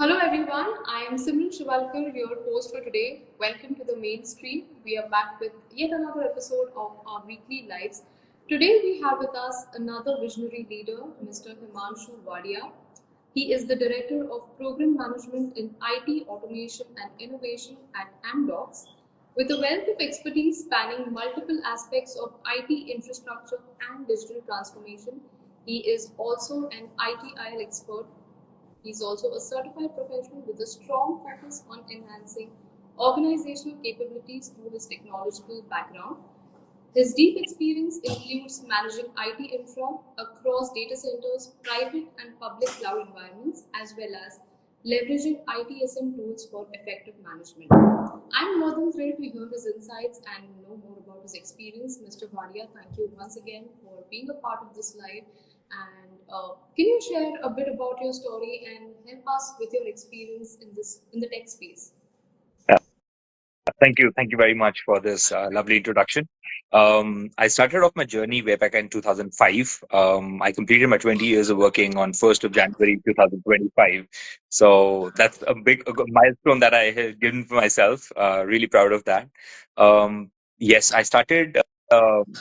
Hello everyone, I am Simran Shivalkar, your host for today. Welcome to the mainstream. We are back with yet another episode of our weekly lives. Today we have with us another visionary leader, Mr. Himanshu Wadia. He is the Director of Program Management in IT Automation and Innovation at Amdocs. With a wealth of expertise spanning multiple aspects of IT infrastructure and digital transformation, he is also an ITIL expert. He is also a certified professional with a strong focus on enhancing organizational capabilities through his technological background. His deep experience includes managing IT infra across data centers, private and public cloud environments, as well as leveraging ITSM tools for effective management. I'm more than thrilled to hear his insights and know more about his experience. Mr. Wadia, thank you once again for being a part of this live. And can you share a bit about your story and help us with your experience in the tech space? Uh, Thank you. Thank you very much for this lovely introduction. I started off my journey way back in 2005. I completed my 20 years of working on 1st of January 2025. So that's a good milestone that I have given for myself. Really proud of that. Yes, I started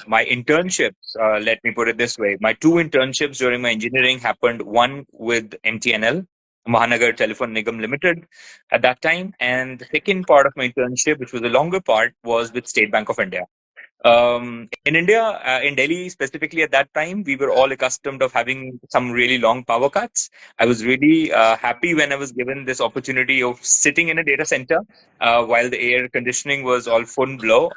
my internships. Let me put it this way. My two internships during my engineering happened, one with MTNL, Mahanagar Telephone Nigam Limited, at that time. And the second part of my internship, which was a longer part, was with State Bank of India. In India, in Delhi specifically at that time, we were all accustomed of having some really long power cuts. I was really happy when I was given this opportunity of sitting in a data center while the air conditioning was all full blow.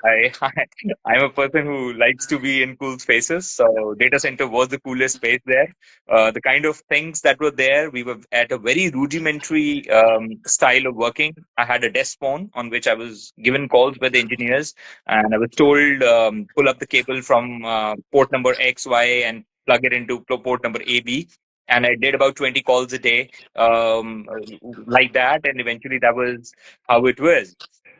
I'm a person who likes to be in cool spaces, so data center was the coolest space there. The kind of things that were there, we were at a very rudimentary style of working. I had a desk phone on which I was given calls by the engineers, and I was told pull up the cable from port number X, Y, and plug it into port number AB. And I did about 20 calls a day, like that, and eventually that was how it was.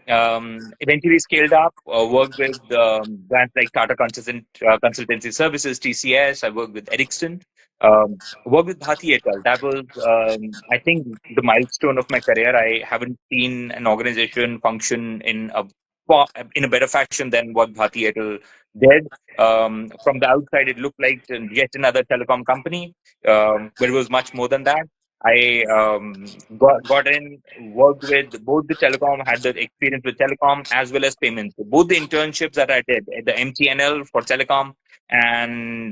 Eventually scaled up, worked with brands like Tata Consultancy Services, TCS. I worked with Ericsson. Worked with Bharti Airtel. That was, I think, the milestone of my career. I haven't seen an organization function in a better fashion than what Bharti Airtel did. From the outside, it looked like yet another telecom company, but it was much more than that. I got in, worked with both the telecom, had the experience with telecom as well as payments. So both the internships that I did at the MTNL for telecom and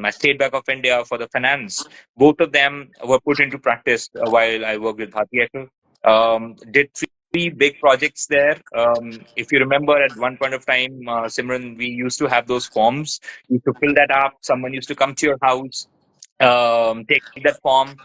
my State Bank of India for the finance, both of them were put into practice while I worked with Bharti Airtel. Did three big projects there. If you remember, at one point of time, Simran, we used to have those forms. You used to fill that up. Someone used to come to your house, take that form.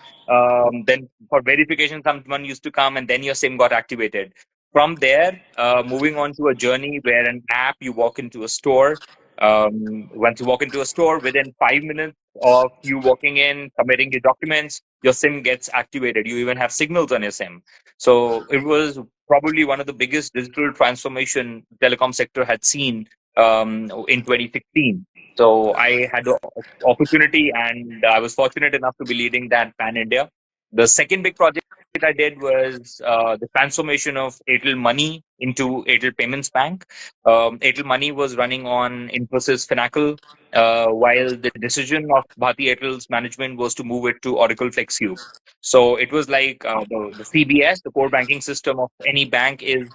Then for verification, someone used to come, and then your SIM got activated. From there, moving on to a journey where an app, you walk into a store. Once you walk into a store, within 5 minutes of you walking in, submitting your documents, your SIM gets activated. You even have signals on your SIM. So it was probably one of the biggest digital transformation telecom sector had seen in 2016. So I had the opportunity, and I was fortunate enough to be leading that pan India. The second big project I did was the transformation of Airtel Money into Airtel Payments Bank. Airtel Money was running on Infosys Finacle, while the decision of Bharti Airtel's management was to move it to Oracle FlexCube. So it was like the CBS, the core banking system of any bank, is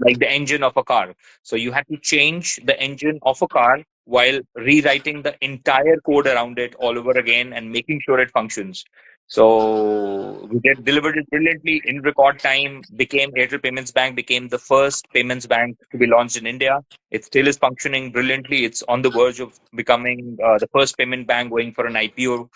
like the engine of a car. So you had to change the engine of a car while rewriting the entire code around it all over again and making sure it functions. So we did delivered it brilliantly in record time. Became Airtel Payments Bank became the first payments bank to be launched in India. It still is functioning brilliantly. It's on the verge of becoming the first payment bank going for an IPO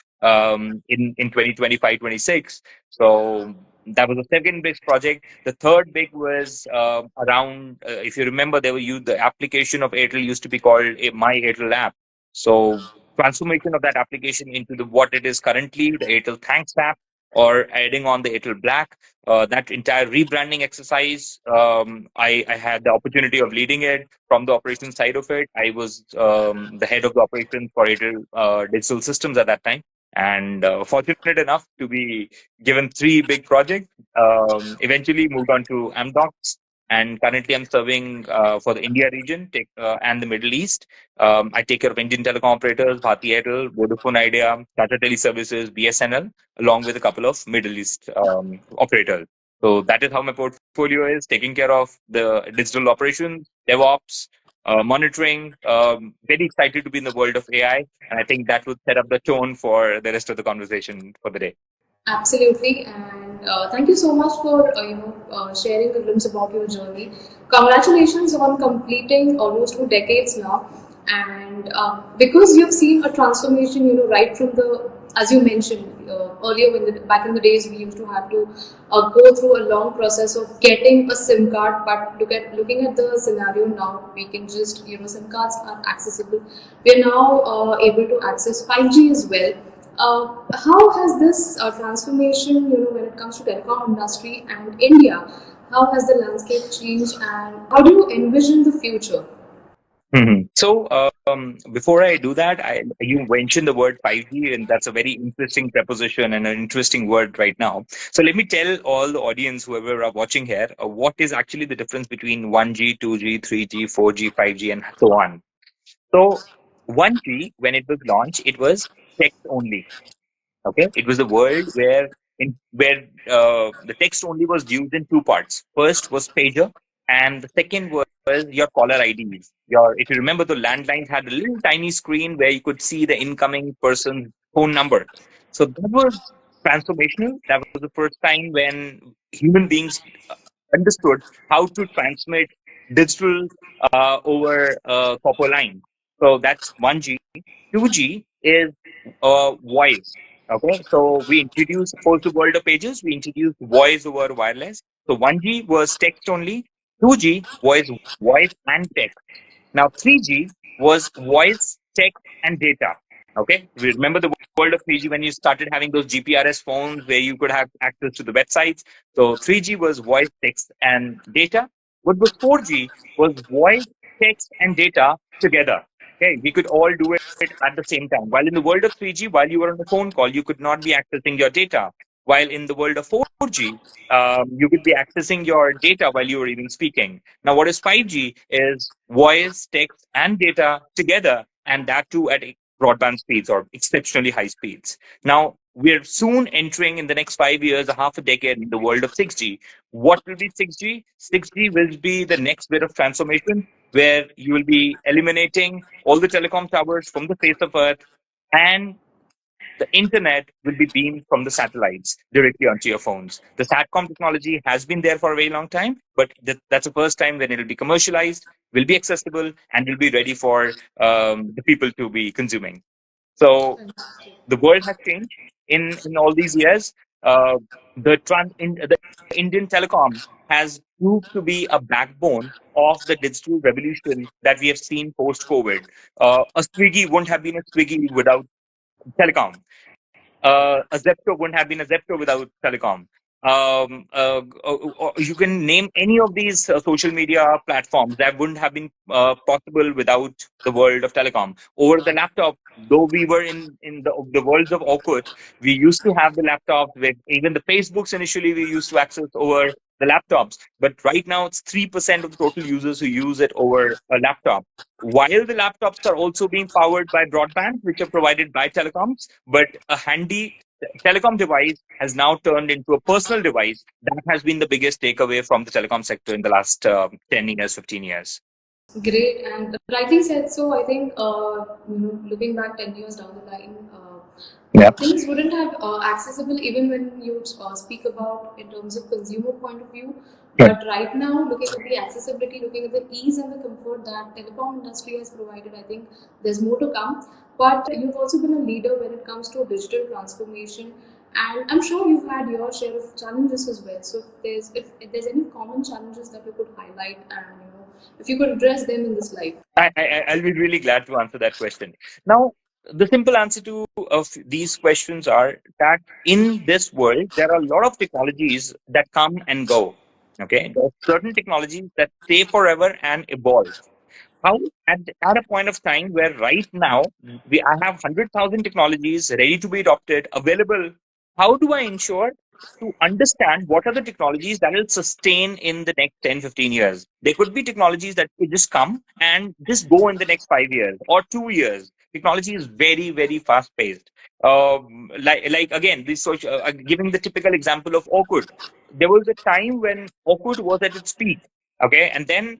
in 2025-26. So that was the second big project. The third big was around, if you remember, the application of Airtel used to be called My Airtel app. So transformation of that application into what it is currently, the Airtel Thanks app, or adding on the Airtel Black. That entire rebranding exercise, I had the opportunity of leading it from the operations side of it. I was the head of the operations for Airtel Digital Systems at that time, and fortunate enough to be given three big projects. Eventually moved on to Amdocs, and currently I'm serving for the India region and the Middle East. I take care of Indian telecom operators, Bharti Airtel, Vodafone Idea, Tata Teleservices, BSNL, along with a couple of Middle East operators. So that is how my portfolio is, taking care of the digital operations, DevOps, monitoring. Very excited to be in the world of AI, and I think that would set up the tone for the rest of the conversation for the day. Absolutely, and thank you so much for sharing the glimpse about your journey. Congratulations on completing almost 2 decades now, and because you've seen a transformation, right from the, as you mentioned earlier, when back in the days we used to have to go through a long process of getting a SIM card. But looking at the scenario now, we can just SIM cards are accessible. We are now able to access 5G as well. How has this transformation, when it comes to telecom industry and India, how has the landscape changed, and how do you envision the future? So, before I do that, you mentioned the word 5G, and that's a very interesting preposition and an interesting word right now. So, let me tell all the audience, whoever are watching here, what is actually the difference between 1G, 2G, 3G, 4G, 5G, and so on. So, 1G, when it was launched, it was text only. Okay, it was a world where the text only was used in two parts. First was pager, and the second was your caller IDs. Your, if you remember, the landlines had a little tiny screen where you could see the incoming person's phone number. So that was transformational. That was the first time when human beings understood how to transmit digital over copper line. So that's 1G. 2G is voice. Okay, so we introduced, opposed to world of pages, we introduced voice over wireless. So 1G was text only, 2G was voice and text. Now 3G was voice, text, and data. Okay, we remember the world of 3G when you started having those GPRS phones where you could have access to the websites. So 3G was voice, text, and data. What was 4G was voice, text, and data together. Okay, we could all do it at the same time. While in the world of 3G, while you were on a phone call, you could not be accessing your data. While in the world of 4G, you could be accessing your data while you were even speaking. Now, what is 5G is voice, text, and data together, and that too at broadband speeds or exceptionally high speeds. Now, we're soon entering in the next 5 years, a half a decade, in the world of 6G. What will be 6G? 6G will be the next bit of transformation where you will be eliminating all the telecom towers from the face of Earth, and the internet will be beamed from the satellites directly onto your phones. The SATCOM technology has been there for a very long time, but that's the first time when it will be commercialized, will be accessible, and will be ready for the people to be consuming. So the world has changed in all these years. Uh, the Indian telecom has proved to be a backbone of the digital revolution that we have seen post COVID. A Swiggy wouldn't have been a Swiggy without telecom. A Zepto wouldn't have been a Zepto without telecom. You can name any of these social media platforms that wouldn't have been possible without the world of telecom. Over the laptop, though we were in the worlds of Orkut, we used to have the laptops with even the Facebooks initially we used to access over the laptops. But right now, it's 3% of the total users who use it over a laptop. While the laptops are also being powered by broadband, which are provided by telecoms, but a handy telecom device has now turned into a personal device. That has been the biggest takeaway from the telecom sector in the last 10 years, 15 years. Great, and rightly said. So I think looking back 10 years down the line, Yeah. things wouldn't have accessible even when you speak about in terms of consumer point of view. Right. But right now, looking at the accessibility, looking at the ease and the comfort that telecom industry has provided, I think there's more to come. But you've also been a leader when it comes to digital transformation, and I'm sure you've had your share of challenges as well. So if there's any common challenges that you could highlight, and if you could address them in this life. I'll be really glad to answer that question. Now, the simple answer to of these questions are that in this world, there are a lot of technologies that come and go. Okay, there are certain technologies that stay forever and evolve. How at a point of time where right now I have 100,000 technologies ready to be adopted, available how do I ensure to understand what are the technologies that will sustain in the next 10, 15 years? There could be technologies that could just come and just go in the next 5 years or 2 years. Technology is very, very fast paced. Like again, this social, giving the typical example of Orkut. There was a time when Orkut was at its peak. Okay. And then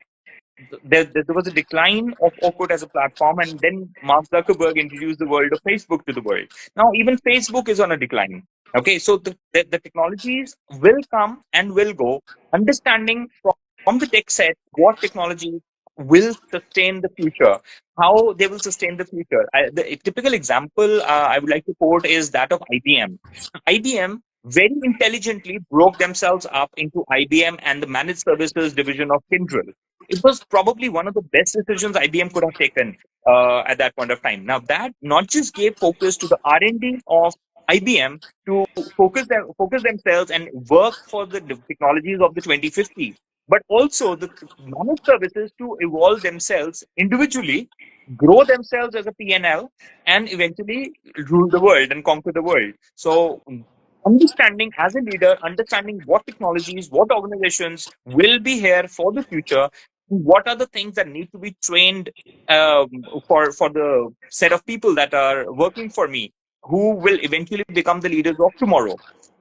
there was a decline of Orkut as a platform, and then Mark Zuckerberg introduced the world of Facebook to the world. Now, even Facebook is on a decline. Okay, so the technologies will come and will go. Understanding from the tech set what technology will sustain the future, how they will sustain the future. The typical example I would like to quote is that of IBM. IBM very intelligently broke themselves up into IBM and the managed services division of Kyndryl. It was probably one of the best decisions IBM could have taken at that point of time. Now that not just gave focus to the R&D of IBM to focus themselves and work for the technologies of the 2050, but also the managed services to evolve themselves individually, grow themselves as a PNL, and eventually rule the world and conquer the world. So understanding as a leader, understanding what technologies, what organizations will be here for the future, what are the things that need to be trained for the set of people that are working for me, who will eventually become the leaders of tomorrow.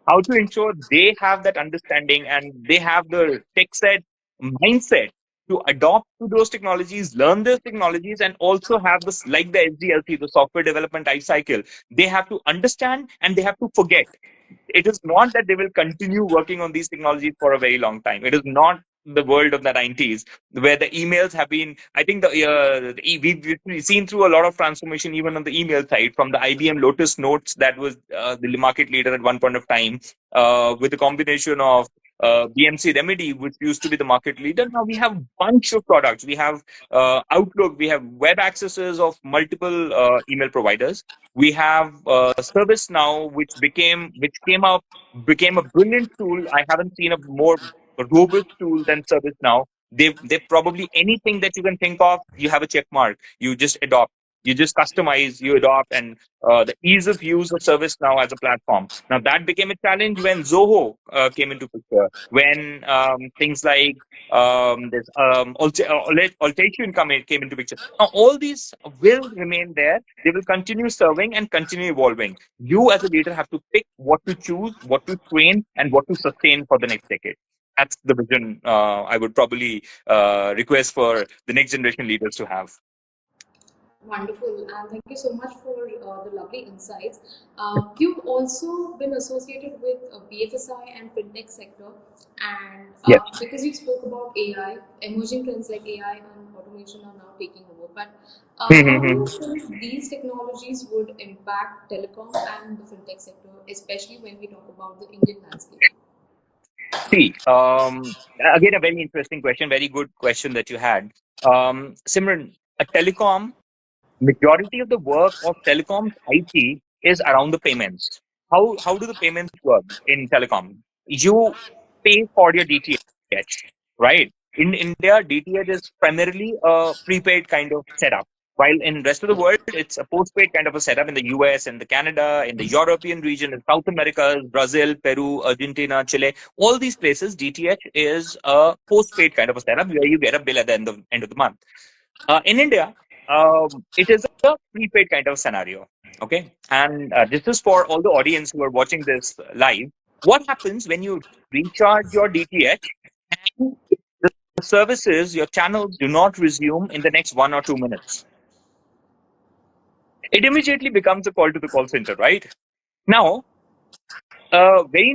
How to ensure they have that understanding and they have the tech set mindset to adopt to those technologies, learn those technologies, and also have this like the SDLC, the software development life cycle. They have to understand and they have to forget. It is not that they will continue working on these technologies for a very long time. It is not the world of the 90s where the emails have been, I think we've seen through a lot of transformation even on the email side, from the IBM Lotus Notes that was the market leader at one point of time, with a combination of BMC Remedy, which used to be the market leader. Now we have bunch of products. We have Outlook, we have web accesses of multiple email providers. We have ServiceNow, which came up, became a brilliant tool. I haven't seen a more robust tool than ServiceNow. They probably anything that you can think of, you have a check mark. You just adopt. You just customize, you adopt, and the ease of use of ServiceNow as a platform. Now that became a challenge when Zoho came into picture. When things like Altation came into picture. Now all these will remain there. They will continue serving and continue evolving. You as a leader have to pick what to choose, what to train, and what to sustain for the next decade. That's the vision I would probably request for the next generation leaders to have. Wonderful, and thank you so much for the lovely insights. You've also been associated with BFSI and fintech sector, and Yes. because you spoke about AI, emerging trends like AI and automation are now taking over. But how do you think these technologies would impact telecom and the fintech sector, especially when we talk about the Indian landscape? See, again, a very interesting question, very good question that you had. Simran, a telecom, majority of the work of telecoms IT is around the payments. How do the payments work in telecom? You pay for your DTH, right? In India, DTH is primarily a prepaid kind of setup. While in rest of the world, it's a postpaid kind of a setup in the US and the Canada, in the European region, in South America, Brazil, Peru, Argentina, Chile, all these places, DTH is a postpaid kind of a setup where you get a bill at the end of the month. In India, it is a prepaid kind of scenario. Okay. And this is for all the audience who are watching this live. What happens when you recharge your DTH and the services, your channels do not resume in the next 1 or 2 minutes? It immediately becomes a call to the call center, right? Now, very